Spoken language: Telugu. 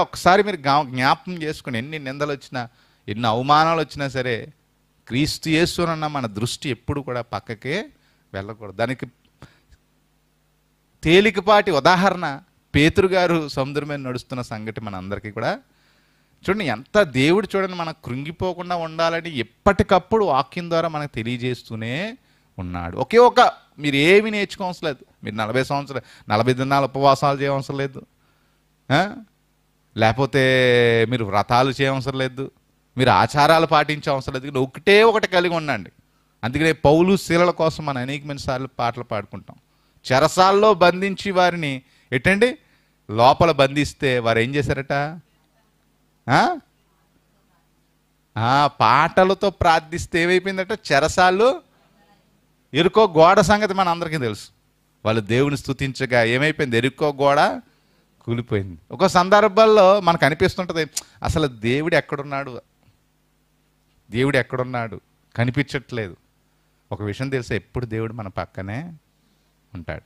ఒకసారి మీరు జ్ఞాపకం చేసుకుని, ఎన్ని నిందలు వచ్చినా, ఎన్ని అవమానాలు వచ్చినా సరే, క్రీస్తు యేసునన్న మన దృష్టి ఎప్పుడు కూడా పక్కకే వెళ్ళకూడదు. దానికి తేలికపాటి ఉదాహరణ పేతురు గారు సముద్రం మీద నడుస్తున్న సంగతి మన అందరికీ కూడా చూడండి. ఎంత దేవుడు చూడండి మనకు కృంగిపోకుండా ఉండాలని ఎప్పటికప్పుడు వాక్యం ద్వారా మనకు తెలియజేస్తూనే ఉన్నాడు. ఒకే ఒక మీరు ఏమి నేర్చుకోవసరం లేదు. మీరు 40 దినాలు ఉపవాసాలు చేయవసరం లేదు, లేకపోతే మీరు వ్రతాలు చేయవసరం లేదు, మీరు ఆచారాలు పాటించే అవసరం లేదు. ఒకటే ఒకటి కలిగి ఉండండి. అందుకనే పౌలు శీలల కోసం మనం అనేకమైన సార్లు పాటలు పాడుకుంటాం. చెరసాల్లో బంధించి వారిని ఎట్టండి లోపల బంధిస్తే వారు ఏం చేశారట? పాటలతో ప్రార్థిస్తే ఏమైపోయిందట? చెరసాల్లో ఎరుకో గోడ సంగతి మన అందరికీ తెలుసు. వాళ్ళు దేవుని స్తుతించగా ఏమైపోయింది? ఎరుకో గోడ కూలిపోయింది. ఒక సందర్భాల్లో మనకు అనిపిస్తుంటుంది, అసలు దేవుడు ఎక్కడున్నాడు, దేవుడు ఎక్కడున్నాడు కనిపించట్లేదు. ఒక విషయం తెలుసా, ఎప్పుడు దేవుడు మన పక్కనే ఉంటాడు.